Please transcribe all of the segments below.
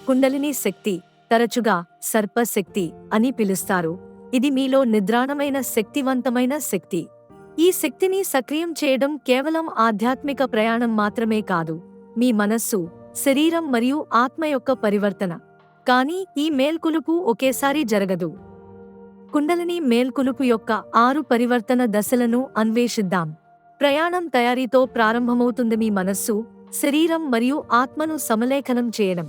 కుండలిని శక్తి, తరచుగా సర్పశక్తి అని పిలుస్తారు. ఇది మీలో నిద్రాణమైన శక్తివంతమైన శక్తి. ఈ శక్తిని సక్రియం చేయడం కేవలం ఆధ్యాత్మిక ప్రయాణం మాత్రమే కాదు, మీ మనస్సు, శరీరం మరియు ఆత్మ యొక్క పరివర్తన. కానీ ఈ మేల్కొలుపు ఒకేసారి జరగదు. కుండలిని మేల్కొలుపు యొక్క 6 పరివర్తన దశలను అన్వేషిద్దాం. ప్రయాణం తయారీతో ప్రారంభమవుతుంది. మీ మనస్సు, శరీరం మరియు ఆత్మను సమలేఖనం చేయడం.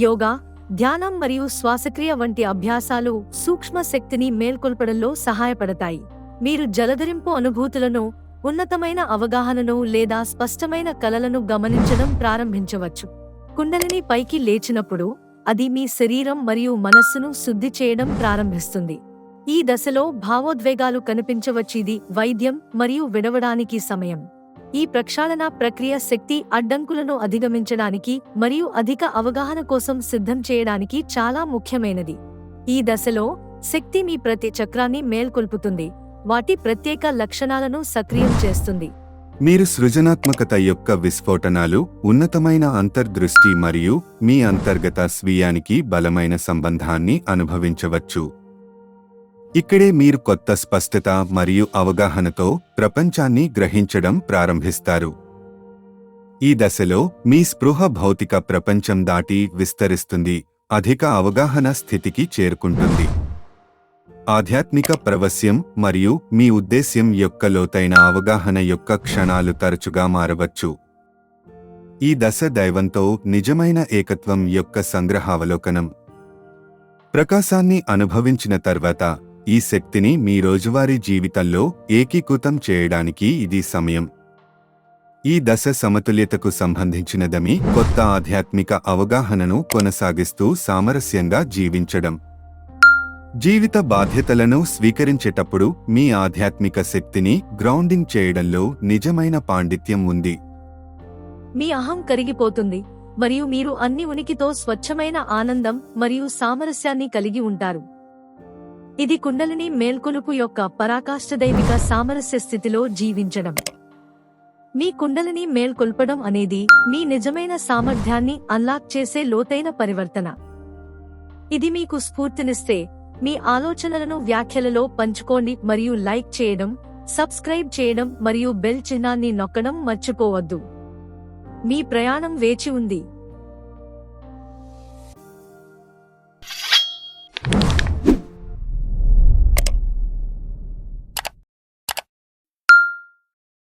యోగా, ధ్యానం మరియు శ్వాసక్రియ వంటి అభ్యాసాలు సూక్ష్మ శక్తిని మేల్కొల్పడంలో సహాయపడతాయి. మీరు జలధరింపు అనుభూతులను, ఉన్నతమైన అవగాహనను లేదా స్పష్టమైన కలలను గమనించడం ప్రారంభించవచ్చు. కుండలిని పైకి లేచినప్పుడు అది మీ శరీరం మరియు మనస్సును శుద్ధి చేయడం ప్రారంభిస్తుంది. ఈ దశలో భావోద్వేగాలు కనిపించవచ్చు. ఇది వైద్యం మరియు విడవడానికి సమయం. ఈ ప్రక్షాళన ప్రక్రియ శక్తి అడ్డంకులను అధిగమించడానికి మరియు అధిక అవగాహన కోసం సిద్ధం చేయడానికి చాలా ముఖ్యమైనది. ఈ దశలో శక్తి మీ ప్రతి చక్రాన్ని మేల్కొల్పుతుంది, వాటి ప్రత్యేక లక్షణాలను సక్రియం చేస్తుంది. మీరు సృజనాత్మకత యొక్క విస్ఫోటనాలు, ఉన్నతమైన అంతర్దృష్టి మరియు మీ అంతర్గత స్వీయానికి బలమైన సంబంధాన్ని అనుభవించవచ్చు. ఇక్కడే మీరు కొత్త స్పష్టత మరియు అవగాహనతో ప్రపంచాన్ని గ్రహించడం ప్రారంభిస్తారు. ఈ దశలో మీ స్పృహ భౌతిక ప్రపంచం దాటి విస్తరిస్తుంది, అధిక అవగాహన స్థితికి చేరుకుంటుంది. ఆధ్యాత్మిక ప్రవస్యం మరియు మీ ఉద్దేశ్యం యొక్క లోతైన అవగాహన యొక్క క్షణాలు తరచుగా మారవచ్చు. ఈ దశ దైవంతో నిజమైన ఏకత్వం యొక్క సంగ్రహావలోకనం. ప్రకాశాన్ని అనుభవించిన తర్వాత ఈ శక్తిని మీ రోజువారీ జీవితంలో ఏకీకృతం చేయడానికి ఇది సమయం. ఈ దశ సమతుల్యతకు సంబంధించినదని, కొత్త ఆధ్యాత్మిక అవగాహనను కొనసాగిస్తూ సామరస్యంగా జీవించడం. జీవిత బాధ్యతలను స్వీకరించేటప్పుడు మీ ఆధ్యాత్మిక శక్తిని గ్రౌండింగ్ చేయడంలో నిజమైన పాండిత్యం ఉంది. మీ అహం కరిగిపోతుంది మరియు మీరు అన్ని ఉనికితో స్వచ్ఛమైన ఆనందం మరియు సామరస్యాన్ని కలిగి ఉంటారు. ఇది కుండలిని మేల్కొలుపు యొక్క పరాకాష్ఠదైవిక సామరస్య స్థితిలో జీవించడం. మీ కుండలిని మేల్కొల్పడం అనేది మీ నిజమైన సామర్థ్యాన్ని అన్లాక్ చేసే లోతైన పరివర్తన. ఇది మీకు స్ఫూర్తినిస్తే మీ ఆలోచనలను వ్యాఖ్యలలో పంచుకోండి మరియు లైక్ చేయడం, సబ్స్క్రైబ్ చేయడం మరియు బెల్ చిహ్నాన్ని నొక్కడం మర్చిపోవద్దు. మీ ప్రయాణం వేచి ఉంది.